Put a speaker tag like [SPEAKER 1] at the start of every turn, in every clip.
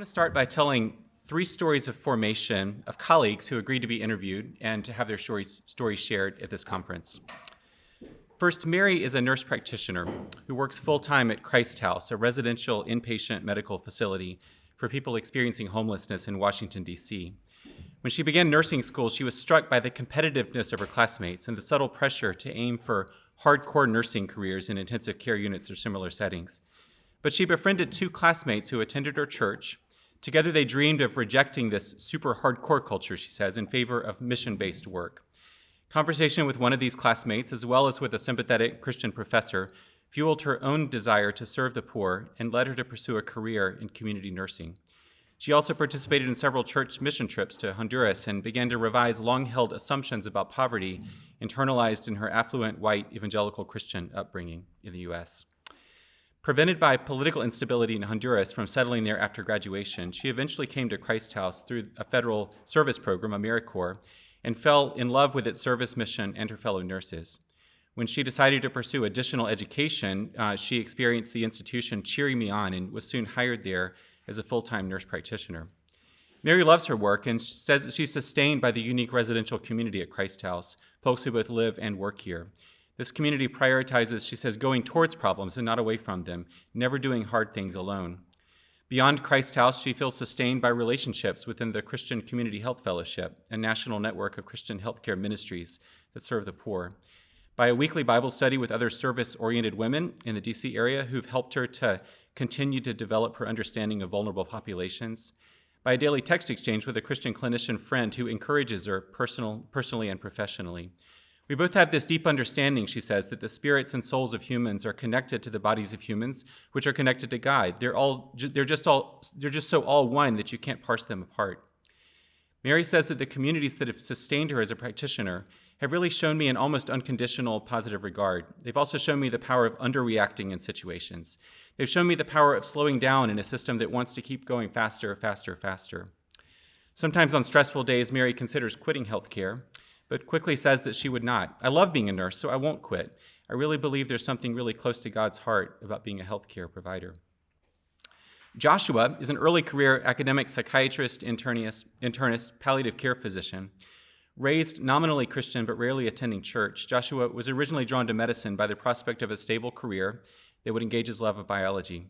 [SPEAKER 1] want to start by telling 3 stories of formation of colleagues who agreed to be interviewed and to have their stories shared at this conference. First, Mary is a nurse practitioner who works full-time at Christ House, a residential inpatient medical facility for people experiencing homelessness in Washington, D.C. When she began nursing school, she was struck by the competitiveness of her classmates and the subtle pressure to aim for hardcore nursing careers in intensive care units or similar settings. But she befriended 2 classmates who attended her church. Together they dreamed of rejecting this super hardcore culture, she says, in favor of mission-based work. Conversation with one of these classmates, as well as with a sympathetic Christian professor, fueled her own desire to serve the poor and led her to pursue a career in community nursing. She also participated in several church mission trips to Honduras and began to revise long-held assumptions about poverty internalized in her affluent white evangelical Christian upbringing in the U.S. Prevented by political instability in Honduras from settling there after graduation, she eventually came to Christ House through a federal service program, AmeriCorps, and fell in love with its service mission and her fellow nurses. When she decided to pursue additional education, she experienced the institution cheering me on and was soon hired there as a full-time nurse practitioner. Mary loves her work and says that she's sustained by the unique residential community at Christ House, folks who both live and work here. This community prioritizes, she says, going towards problems and not away from them, never doing hard things alone. Beyond Christ House, she feels sustained by relationships within the Christian Community Health Fellowship, a national network of Christian healthcare ministries that serve the poor. By a weekly Bible study with other service-oriented women in the D.C. area who've helped her to continue to develop her understanding of vulnerable populations. By a daily text exchange with a Christian clinician friend who encourages her personally and professionally. We both have this deep understanding, she says, that the spirits and souls of humans are connected to the bodies of humans, which are connected to God. They're just so all one that you can't parse them apart. Mary says that the communities that have sustained her as a practitioner have really shown me an almost unconditional positive regard. They've also shown me the power of underreacting in situations. They've shown me the power of slowing down in a system that wants to keep going faster, faster, faster. Sometimes on stressful days, Mary considers quitting healthcare, but quickly says that she would not. I love being a nurse, so I won't quit. I really believe there's something really close to God's heart about being a healthcare provider. Joshua is an early career academic psychiatrist, internist, palliative care physician. Raised nominally Christian but rarely attending church, Joshua was originally drawn to medicine by the prospect of a stable career that would engage his love of biology.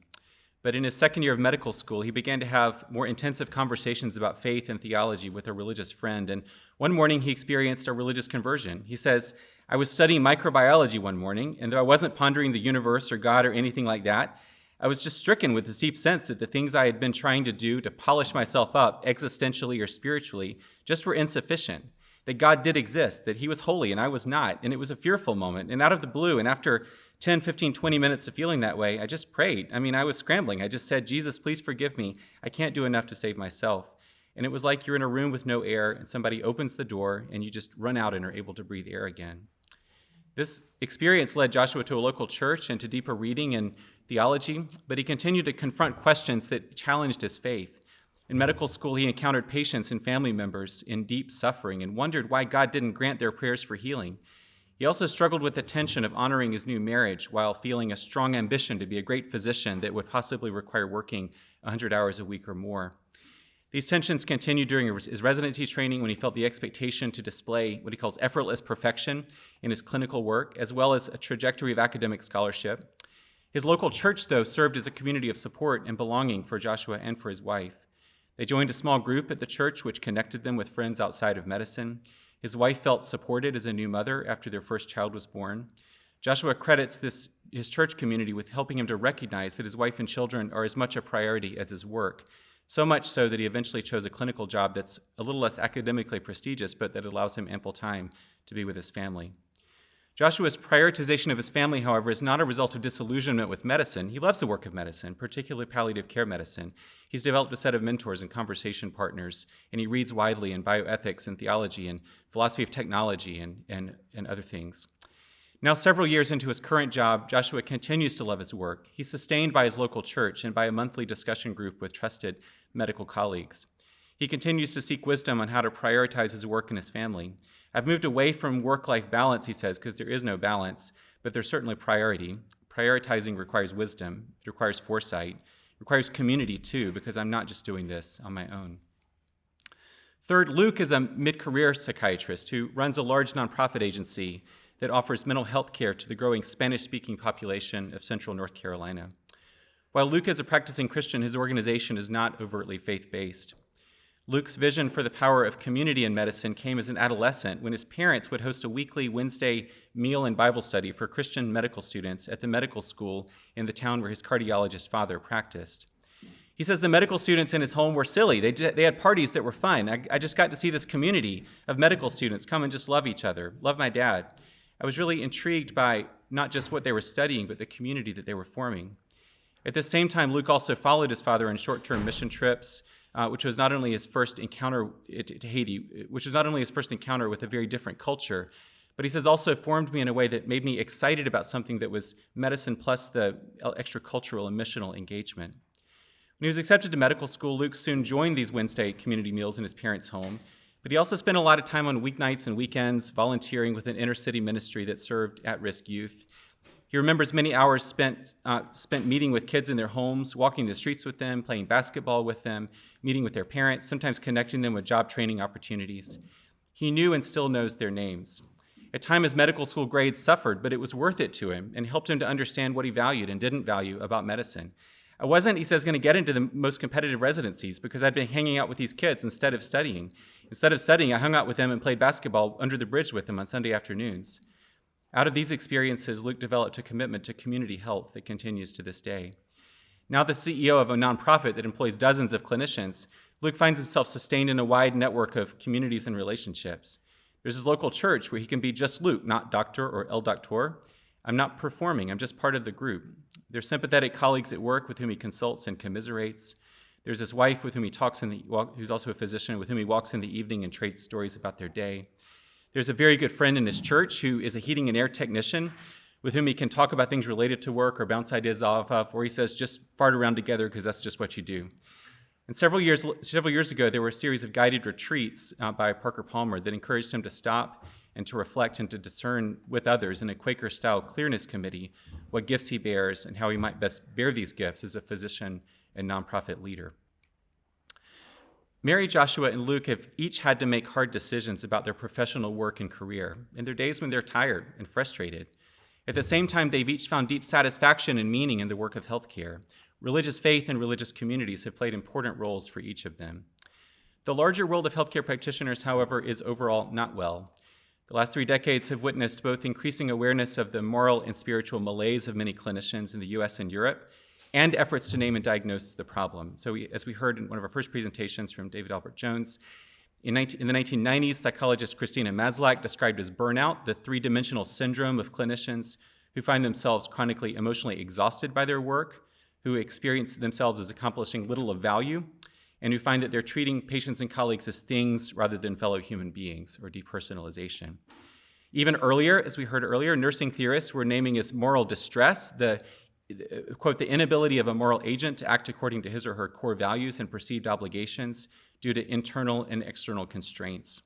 [SPEAKER 1] But in his second year of medical school, he began to have more intensive conversations about faith and theology with a religious friend. And one morning, he experienced a religious conversion. He says, I was studying microbiology one morning, and though I wasn't pondering the universe or God or anything like that, I was just stricken with this deep sense that the things I had been trying to do to polish myself up existentially or spiritually just were insufficient, that God did exist, that he was holy and I was not. And it was a fearful moment. And out of the blue, and after 10, 15, 20 minutes of feeling that way, I just prayed. I was scrambling. I just said, Jesus, please forgive me. I can't do enough to save myself. And it was like you're in a room with no air and somebody opens the door and you just run out and are able to breathe air again. This experience led Joshua to a local church and to deeper reading and theology, but he continued to confront questions that challenged his faith. In medical school, he encountered patients and family members in deep suffering and wondered why God didn't grant their prayers for healing. He also struggled with the tension of honoring his new marriage while feeling a strong ambition to be a great physician that would possibly require working 100 hours a week or more. These tensions continued during his residency training when he felt the expectation to display what he calls effortless perfection in his clinical work, as well as a trajectory of academic scholarship. His local church, though, served as a community of support and belonging for Joshua and for his wife. They joined a small group at the church which connected them with friends outside of medicine. His wife felt supported as a new mother after their first child was born. Joshua credits his church community with helping him to recognize that his wife and children are as much a priority as his work, so much so that he eventually chose a clinical job that's a little less academically prestigious, but that allows him ample time to be with his family. Joshua's prioritization of his family, however, is not a result of disillusionment with medicine. He loves the work of medicine, particularly palliative care medicine. He's developed a set of mentors and conversation partners, and he reads widely in bioethics and theology and philosophy of technology and other things. Now, several years into his current job, Joshua continues to love his work. He's sustained by his local church and by a monthly discussion group with trusted medical colleagues. He continues to seek wisdom on how to prioritize his work and his family. I've moved away from work-life balance, he says, because there is no balance, but there's certainly priority. Prioritizing requires wisdom. It requires foresight. It requires community too, because I'm not just doing this on my own. Third, Luke is a mid-career psychiatrist who runs a large nonprofit agency that offers mental health care to the growing Spanish-speaking population of central North Carolina. While Luke is a practicing Christian, his organization is not overtly faith-based. Luke's vision for the power of community in medicine came as an adolescent when his parents would host a weekly Wednesday meal and Bible study for Christian medical students at the medical school in the town where his cardiologist father practiced. He says the medical students in his home were silly. They had parties that were fun. I just got to see this community of medical students come and just love each other, love my dad. I was really intrigued by not just what they were studying, but the community that they were forming. At the same time, Luke also followed his father on short-term mission trips, which was not only his first encounter to Haiti, which was not only his first encounter with a very different culture, but he says also formed me in a way that made me excited about something that was medicine plus the extracultural and missional engagement. When he was accepted to medical school, Luke soon joined these Wednesday community meals in his parents' home, but he also spent a lot of time on weeknights and weekends volunteering with an inner-city ministry that served at-risk youth. He remembers many hours spent meeting with kids in their homes, walking the streets with them, playing basketball with them, meeting with their parents, sometimes connecting them with job training opportunities. He knew and still knows their names. At times, his medical school grades suffered, but it was worth it to him and helped him to understand what he valued and didn't value about medicine. I wasn't, he says, going to get into the most competitive residencies because I'd been hanging out with these kids instead of studying. Instead of studying, I hung out with them and played basketball under the bridge with them on Sunday afternoons. Out of these experiences, Luke developed a commitment to community health that continues to this day. Now the CEO of a nonprofit that employs dozens of clinicians, Luke finds himself sustained in a wide network of communities and relationships. There's his local church where he can be just Luke, not doctor or el doctor. I'm not performing, I'm just part of the group. There's sympathetic colleagues at work with whom he consults and commiserates. There's his wife with whom he talks, who's also a physician, with whom he walks in the evening and trades stories about their day. There's a very good friend in his church who is a heating and air technician with whom he can talk about things related to work or bounce ideas off of, or he says, just fart around together because that's just what you do. And several years ago, there were a series of guided retreats by Parker Palmer that encouraged him to stop and to reflect and to discern with others in a Quaker-style clearness committee what gifts he bears and how he might best bear these gifts as a physician and nonprofit leader. Mary, Joshua, and Luke have each had to make hard decisions about their professional work and career, in their days when they're tired and frustrated. At the same time, they've each found deep satisfaction and meaning in the work of healthcare. Religious faith and religious communities have played important roles for each of them. The larger world of healthcare practitioners, however, is overall not well. The last 3 decades have witnessed both increasing awareness of the moral and spiritual malaise of many clinicians in the US and Europe, and efforts to name and diagnose the problem. So as we heard in one of our first presentations from David Albert Jones, in the 1990s, psychologist Christina Maslach described as burnout the 3-dimensional syndrome of clinicians who find themselves chronically emotionally exhausted by their work, who experience themselves as accomplishing little of value, and who find that they're treating patients and colleagues as things rather than fellow human beings, or depersonalization. Even earlier, as we heard earlier, nursing theorists were naming as moral distress quote, the inability of a moral agent to act according to his or her core values and perceived obligations due to internal and external constraints.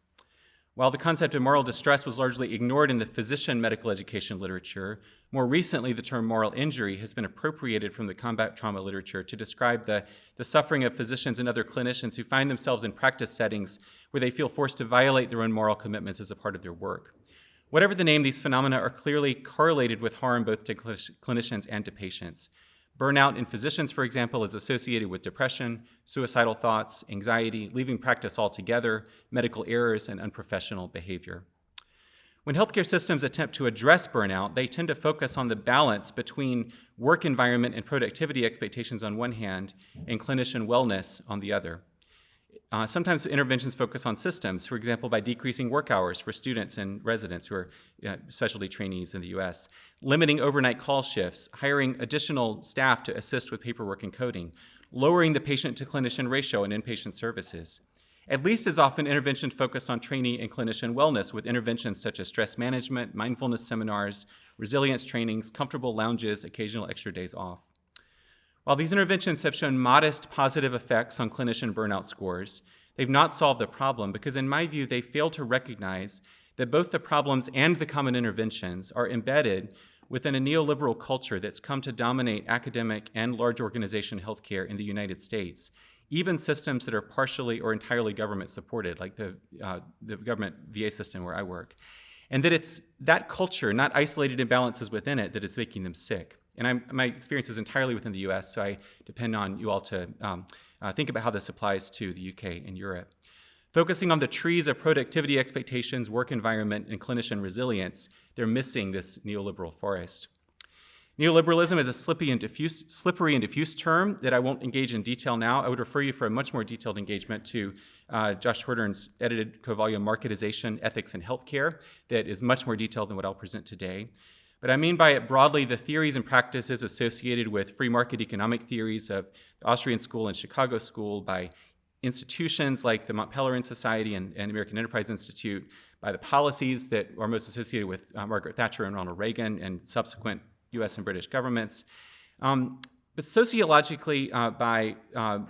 [SPEAKER 1] While the concept of moral distress was largely ignored in the physician medical education literature, more recently the term moral injury has been appropriated from the combat trauma literature to describe the suffering of physicians and other clinicians who find themselves in practice settings where they feel forced to violate their own moral commitments as a part of their work. Whatever the name, these phenomena are clearly correlated with harm both to clinicians and to patients. Burnout in physicians, for example, is associated with depression, suicidal thoughts, anxiety, leaving practice altogether, medical errors, and unprofessional behavior. When healthcare systems attempt to address burnout, they tend to focus on the balance between work environment and productivity expectations on one hand and clinician wellness on the other. Sometimes interventions focus on systems, for example, by decreasing work hours for students and residents who are specialty trainees in the US, limiting overnight call shifts, hiring additional staff to assist with paperwork and coding, lowering the patient-to-clinician ratio in inpatient services. At least as often, interventions focus on trainee and clinician wellness with interventions such as stress management, mindfulness seminars, resilience trainings, comfortable lounges, occasional extra days off. While these interventions have shown modest positive effects on clinician burnout scores, they've not solved the problem because, in my view, they fail to recognize that both the problems and the common interventions are embedded within a neoliberal culture that's come to dominate academic and large organization healthcare in the United States, even systems that are partially or entirely government supported, like the government VA system where I work, and that it's that culture, not isolated imbalances within it, that is making them sick. And my experience is entirely within the US, so I depend on you all to think about how this applies to the UK and Europe. Focusing on the trees of productivity expectations, work environment, and clinician resilience, they're missing this neoliberal forest. Neoliberalism is a slippery and diffuse term that I won't engage in detail now. I would refer you for a much more detailed engagement to Josh Hortern's edited co-volume Marketization, Ethics, and Healthcare that is much more detailed than what I'll present today. But I mean by it broadly the theories and practices associated with free market economic theories of the Austrian School and Chicago School, by institutions like the Mont Pelerin Society and American Enterprise Institute, by the policies that are most associated with Margaret Thatcher and Ronald Reagan and subsequent US and British governments, but sociologically by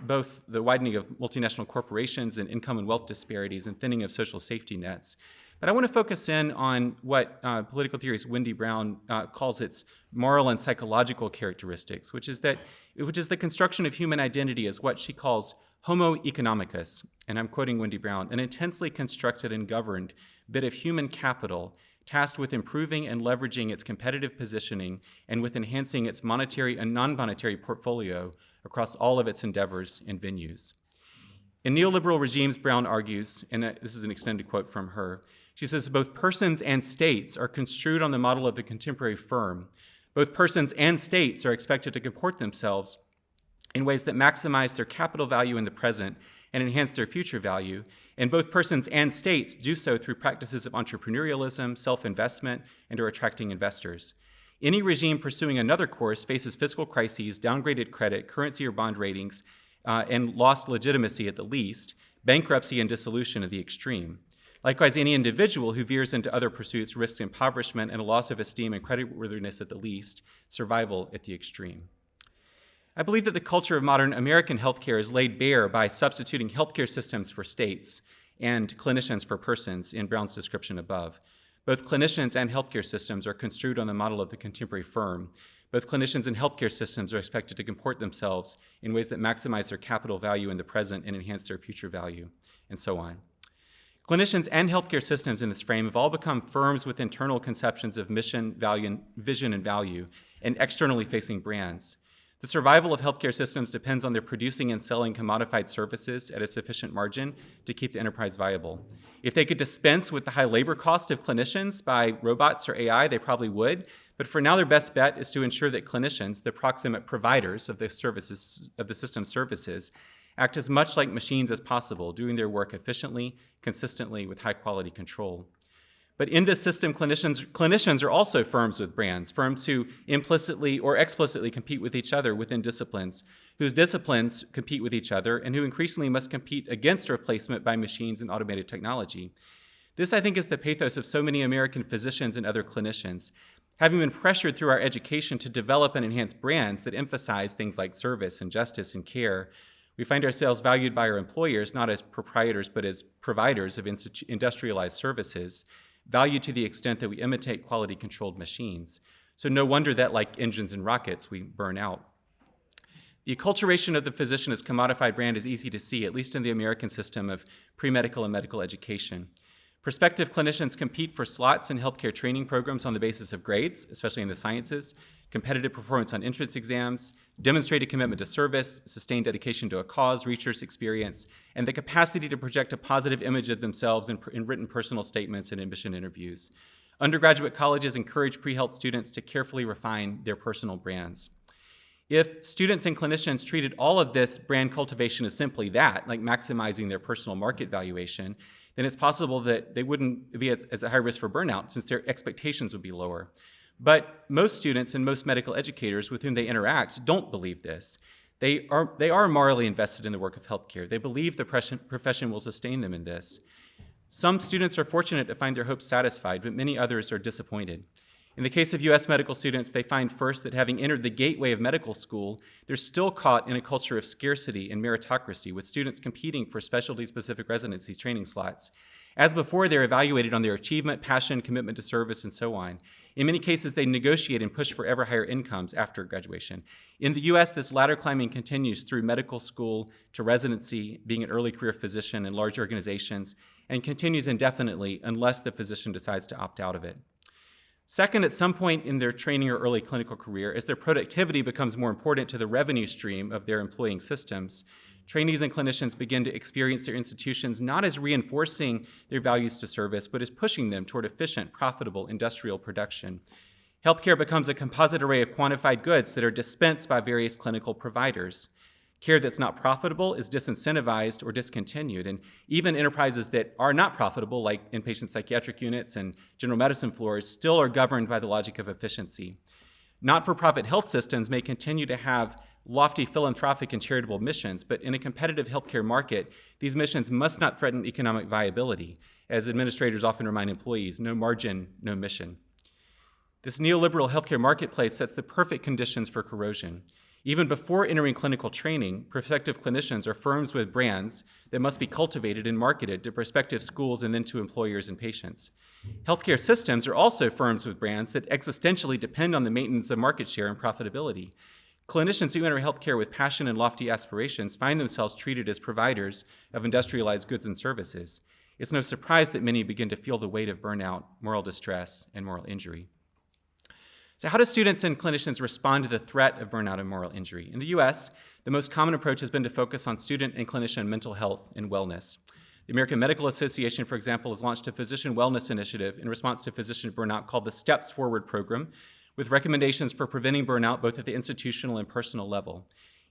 [SPEAKER 1] both the widening of multinational corporations and income and wealth disparities and thinning of social safety nets. But I want to focus in on what political theorist Wendy Brown calls its moral and psychological characteristics, which is the construction of human identity as what she calls homo economicus, and I'm quoting Wendy Brown, an intensely constructed and governed bit of human capital tasked with improving and leveraging its competitive positioning and with enhancing its monetary and non-monetary portfolio across all of its endeavors and venues. In neoliberal regimes, Brown argues, and this is an extended quote from her, she says, both persons and states are construed on the model of the contemporary firm. Both persons and states are expected to comport themselves in ways that maximize their capital value in the present and enhance their future value. And both persons and states do so through practices of entrepreneurialism, self-investment, and are attracting investors. Any regime pursuing another course faces fiscal crises, downgraded credit, currency or bond ratings, and lost legitimacy at the least, bankruptcy and dissolution at the extreme. Likewise, any individual who veers into other pursuits risks impoverishment and a loss of esteem and creditworthiness at the least, survival at the extreme. I believe that the culture of modern American healthcare is laid bare by substituting healthcare systems for states and clinicians for persons in Brown's description above. Both clinicians and healthcare systems are construed on the model of the contemporary firm. Both clinicians and healthcare systems are expected to comport themselves in ways that maximize their capital value in the present and enhance their future value, and so on. Clinicians and healthcare systems in this frame have all become firms with internal conceptions of mission, value, vision, and value, and externally facing brands. The survival of healthcare systems depends on their producing and selling commodified services at a sufficient margin to keep the enterprise viable. If they could dispense with the high labor cost of clinicians by robots or AI, they probably would. But for now, their best bet is to ensure that clinicians, the proximate providers of the services, of the system's services, act as much like machines as possible, doing their work efficiently, consistently, with high-quality control. But in this system, clinicians are also firms with brands, firms who implicitly or explicitly compete with each other within disciplines, whose disciplines compete with each other, and who increasingly must compete against replacement by machines and automated technology. This, I think, is the pathos of so many American physicians and other clinicians, having been pressured through our education to develop and enhance brands that emphasize things like service and justice and care. We find ourselves valued by our employers not as proprietors but as providers of industrialized services, valued to the extent that we imitate quality-controlled machines. So no wonder that, like engines and rockets, we burn out. The acculturation of the physician as commodified brand is easy to see, at least in the American system of pre-medical and medical education. Prospective clinicians compete for slots in healthcare training programs on the basis of grades, especially in the sciences, competitive performance on entrance exams, demonstrated commitment to service, sustained dedication to a cause, research experience, and the capacity to project a positive image of themselves in written personal statements and admission interviews. Undergraduate colleges encourage pre-health students to carefully refine their personal brands. If students and clinicians treated all of this brand cultivation as simply that, like maximizing their personal market valuation, then it's possible that they wouldn't be as a high risk for burnout since their expectations would be lower. But most students and most medical educators with whom they interact don't believe this. They are morally invested in the work of healthcare. They believe the profession will sustain them in this. Some students are fortunate to find their hopes satisfied, but many others are disappointed. In the case of U.S. medical students, they find first that having entered the gateway of medical school, they're still caught in a culture of scarcity and meritocracy, with students competing for specialty-specific residency training slots. As before, they're evaluated on their achievement, passion, commitment to service, and so on. In many cases, they negotiate and push for ever higher incomes after graduation. In the US, this ladder climbing continues through medical school to residency, being an early career physician in large organizations, and continues indefinitely unless the physician decides to opt out of it. Second, at some point in their training or early clinical career, as their productivity becomes more important to the revenue stream of their employing systems, trainees and clinicians begin to experience their institutions not as reinforcing their values to service, but as pushing them toward efficient, profitable industrial production. Healthcare becomes a composite array of quantified goods that are dispensed by various clinical providers. Care that's not profitable is disincentivized or discontinued, and even enterprises that are not profitable, like inpatient psychiatric units and general medicine floors, still are governed by the logic of efficiency. Not-for-profit health systems may continue to have lofty philanthropic and charitable missions, but in a competitive healthcare market, these missions must not threaten economic viability. As administrators often remind employees, no margin, no mission. This neoliberal healthcare marketplace sets the perfect conditions for corrosion. Even before entering clinical training, prospective clinicians are firms with brands that must be cultivated and marketed to prospective schools and then to employers and patients. Healthcare systems are also firms with brands that existentially depend on the maintenance of market share and profitability. Clinicians who enter healthcare with passion and lofty aspirations find themselves treated as providers of industrialized goods and services. It's no surprise that many begin to feel the weight of burnout, moral distress, and moral injury. So how do students and clinicians respond to the threat of burnout and moral injury? In the US, the most common approach has been to focus on student and clinician mental health and wellness. The American Medical Association, for example, has launched a physician wellness initiative in response to physician burnout called the Steps Forward program, with recommendations for preventing burnout both at the institutional and personal level.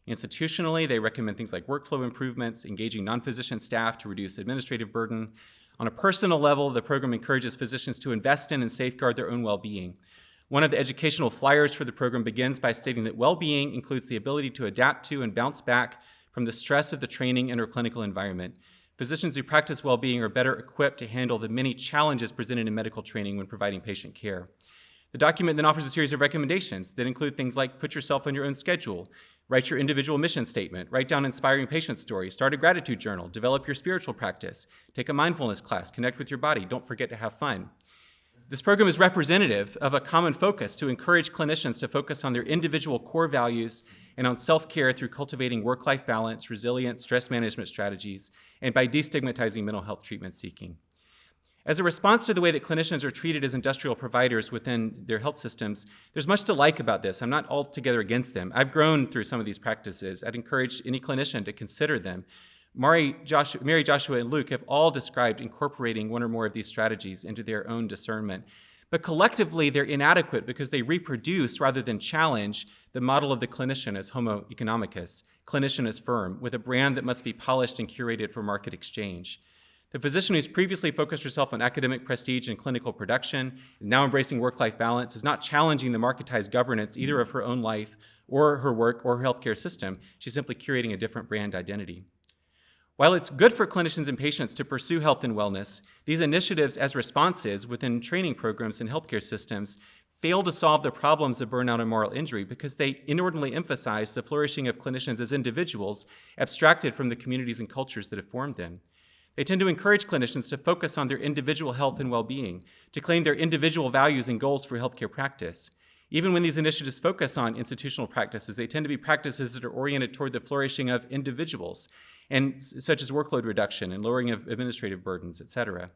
[SPEAKER 1] Institutionally, they recommend things like workflow improvements, engaging non-physician staff to reduce administrative burden. On a personal level, the program encourages physicians to invest in and safeguard their own well-being. One of the educational flyers for the program begins by stating that well-being includes the ability to adapt to and bounce back from the stress of the training and or clinical environment. Physicians who practice well-being are better equipped to handle the many challenges presented in medical training when providing patient care. The document then offers a series of recommendations that include things like put yourself on your own schedule, write your individual mission statement, write down inspiring patient stories, start a gratitude journal, develop your spiritual practice, take a mindfulness class, connect with your body, don't forget to have fun. This program is representative of a common focus to encourage clinicians to focus on their individual core values and on self-care through cultivating work-life balance, resilient stress management strategies, and by destigmatizing mental health treatment seeking. As a response to the way that clinicians are treated as industrial providers within their health systems, there's much to like about this. I'm not altogether against them. I've grown through some of these practices. I'd encourage any clinician to consider them. Mary, Joshua, and Luke have all described incorporating one or more of these strategies into their own discernment. But collectively, they're inadequate because they reproduce rather than challenge the model of the clinician as homo economicus, clinician as firm, with a brand that must be polished and curated for market exchange. The physician who's previously focused herself on academic prestige and clinical production, and now embracing work-life balance, is not challenging the marketized governance either of her own life or her work or her healthcare system. She's simply curating a different brand identity. While it's good for clinicians and patients to pursue health and wellness, these initiatives as responses within training programs and healthcare systems fail to solve the problems of burnout and moral injury because they inordinately emphasize the flourishing of clinicians as individuals abstracted from the communities and cultures that have formed them. They tend to encourage clinicians to focus on their individual health and well-being, to claim their individual values and goals for healthcare practice. Even when these initiatives focus on institutional practices, they tend to be practices that are oriented toward the flourishing of individuals, and such as workload reduction and lowering of administrative burdens, et cetera.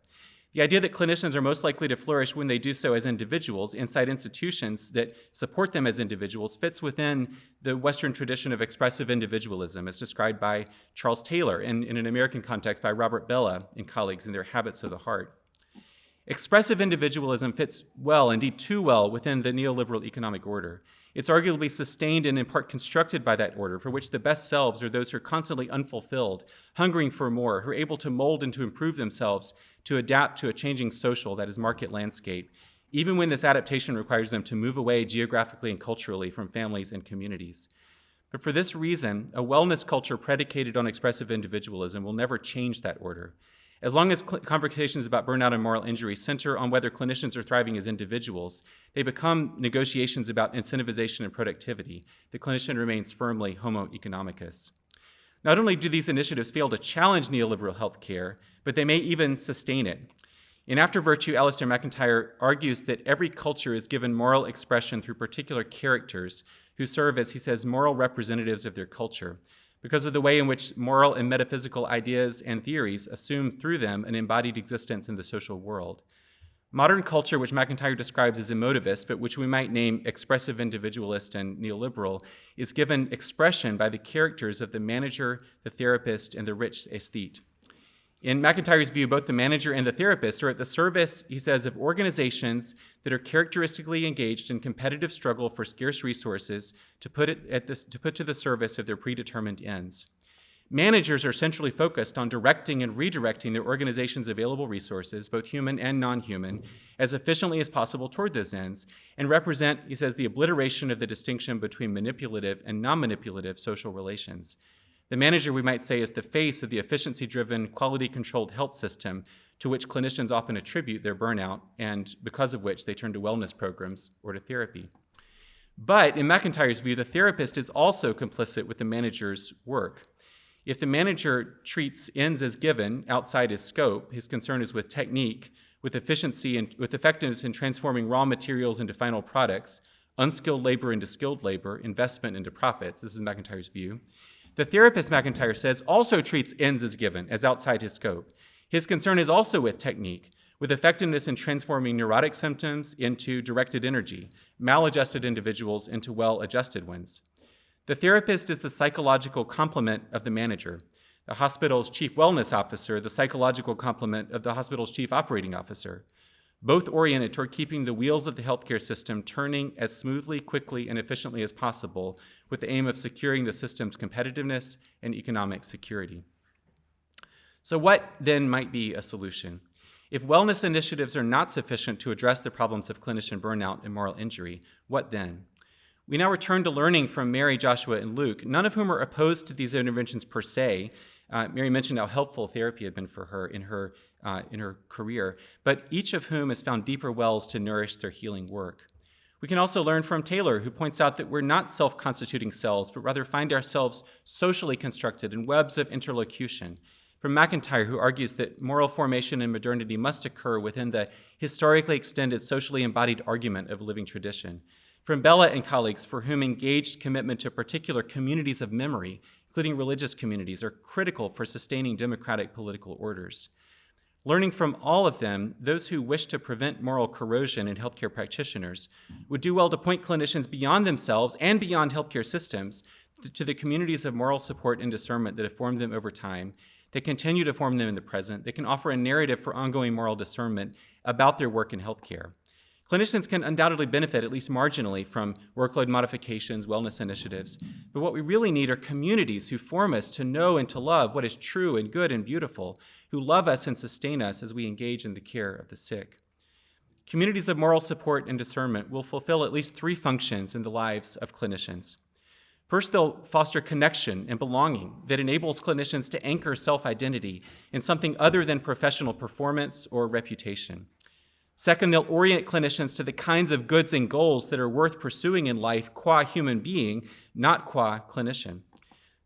[SPEAKER 1] The idea that clinicians are most likely to flourish when they do so as individuals inside institutions that support them as individuals fits within the Western tradition of expressive individualism as described by Charles Taylor and in an American context by Robert Bellah and colleagues in their Habits of the Heart. Expressive individualism fits well, indeed too well, within the neoliberal economic order. It's arguably sustained and in part constructed by that order, for which the best selves are those who are constantly unfulfilled, hungering for more, who are able to mold and to improve themselves to adapt to a changing social, that is, market landscape, even when this adaptation requires them to move away geographically and culturally from families and communities. But for this reason, a wellness culture predicated on expressive individualism will never change that order. As long as conversations about burnout and moral injury center on whether clinicians are thriving as individuals, they become negotiations about incentivization and productivity. The clinician remains firmly homo economicus. Not only do these initiatives fail to challenge neoliberal healthcare, but they may even sustain it. In After Virtue, Alistair MacIntyre argues that every culture is given moral expression through particular characters who serve, as he says, moral representatives of their culture, because of the way in which moral and metaphysical ideas and theories assume through them an embodied existence in the social world. Modern culture, which MacIntyre describes as emotivist, but which we might name expressive individualist and neoliberal, is given expression by the characters of the manager, the therapist, and the rich aesthete. In MacIntyre's view, both the manager and the therapist are at the service, he says, of organizations that are characteristically engaged in competitive struggle for scarce resources to put to the service of their predetermined ends. Managers are centrally focused on directing and redirecting their organization's available resources, both human and non-human, as efficiently as possible toward those ends, and represent, he says, the obliteration of the distinction between manipulative and non-manipulative social relations. The manager, we might say, is the face of the efficiency-driven, quality-controlled health system to which clinicians often attribute their burnout, and because of which they turn to wellness programs or to therapy. But in MacIntyre's view, the therapist is also complicit with the manager's work. If the manager treats ends as given outside his scope, his concern is with technique, with efficiency, and with effectiveness in transforming raw materials into final products, unskilled labor into skilled labor, investment into profits. This is MacIntyre's view. The therapist, MacIntyre says, also treats ends as given, as outside his scope. His concern is also with technique, with effectiveness in transforming neurotic symptoms into directed energy, maladjusted individuals into well-adjusted ones. The therapist is the psychological complement of the manager, the hospital's chief wellness officer, the psychological complement of the hospital's chief operating officer, both oriented toward keeping the wheels of the healthcare system turning as smoothly, quickly, and efficiently as possible, with the aim of securing the system's competitiveness and economic security. So what then might be a solution? If wellness initiatives are not sufficient to address the problems of clinician burnout and moral injury, what then? We now return to learning from Mary, Joshua, and Luke, none of whom are opposed to these interventions per se. Mary mentioned how helpful therapy had been for her in her career, but each of whom has found deeper wells to nourish their healing work. We can also learn from Taylor, who points out that we're not self-constituting cells, but rather find ourselves socially constructed in webs of interlocution. From MacIntyre, who argues that moral formation in modernity must occur within the historically extended, socially embodied argument of living tradition. From Bella and colleagues, for whom engaged commitment to particular communities of memory, including religious communities, are critical for sustaining democratic political orders. Learning from all of them, those who wish to prevent moral corrosion in healthcare practitioners would do well to point clinicians beyond themselves and beyond healthcare systems to the communities of moral support and discernment that have formed them over time, that continue to form them in the present, that can offer a narrative for ongoing moral discernment about their work in healthcare. Clinicians can undoubtedly benefit, at least marginally, from workload modifications, wellness initiatives, but what we really need are communities who form us to know and to love what is true and good and beautiful, who love us and sustain us as we engage in the care of the sick. Communities of moral support and discernment will fulfill at least three functions in the lives of clinicians. First, they'll foster connection and belonging that enables clinicians to anchor self-identity in something other than professional performance or reputation. Second, they'll orient clinicians to the kinds of goods and goals that are worth pursuing in life qua human being, not qua clinician.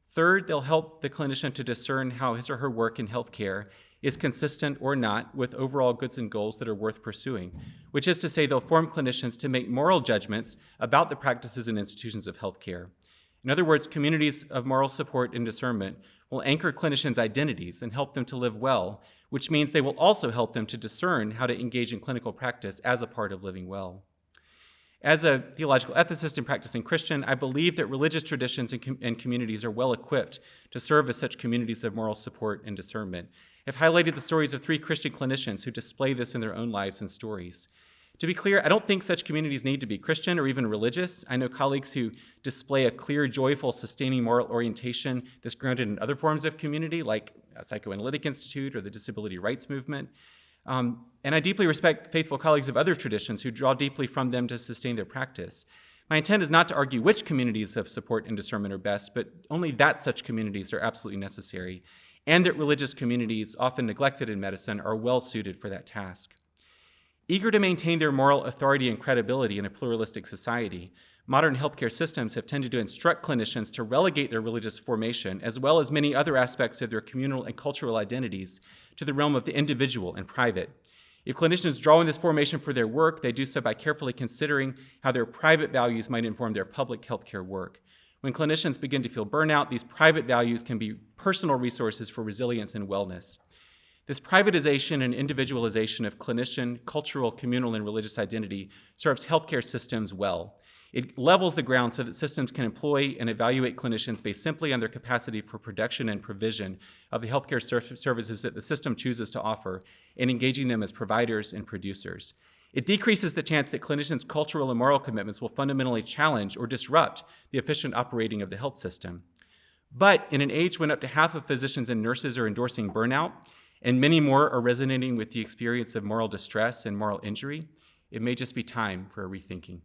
[SPEAKER 1] Third, they'll help the clinician to discern how his or her work in healthcare is consistent or not with overall goods and goals that are worth pursuing, which is to say they'll form clinicians to make moral judgments about the practices and institutions of healthcare. In other words, communities of moral support and discernment will anchor clinicians' identities and help them to live well, which means they will also help them to discern how to engage in clinical practice as a part of living well. As a theological ethicist and practicing Christian, I believe that religious traditions and communities are well equipped to serve as such communities of moral support and discernment. I've highlighted the stories of 3 Christian clinicians who display this in their own lives and stories. To be clear, I don't think such communities need to be Christian or even religious. I know colleagues who display a clear, joyful, sustaining moral orientation that's grounded in other forms of community, like a Psychoanalytic Institute or the Disability Rights Movement. And I deeply respect faithful colleagues of other traditions who draw deeply from them to sustain their practice. My intent is not to argue which communities of support and discernment are best, but only that such communities are absolutely necessary, and that religious communities, often neglected in medicine, are well suited for that task. Eager to maintain their moral authority and credibility in a pluralistic society, modern healthcare systems have tended to instruct clinicians to relegate their religious formation, as well as many other aspects of their communal and cultural identities, to the realm of the individual and private. If clinicians draw on this formation for their work, they do so by carefully considering how their private values might inform their public healthcare work. When clinicians begin to feel burnout, these private values can be personal resources for resilience and wellness. This privatization and individualization of clinician, cultural, communal, and religious identity serves healthcare systems well. It levels the ground so that systems can employ and evaluate clinicians based simply on their capacity for production and provision of the healthcare services that the system chooses to offer, and engaging them as providers and producers. It decreases the chance that clinicians' cultural and moral commitments will fundamentally challenge or disrupt the efficient operating of the health system. But in an age when up to half of physicians and nurses are endorsing burnout, and many more are resonating with the experience of moral distress and moral injury, it may just be time for a rethinking.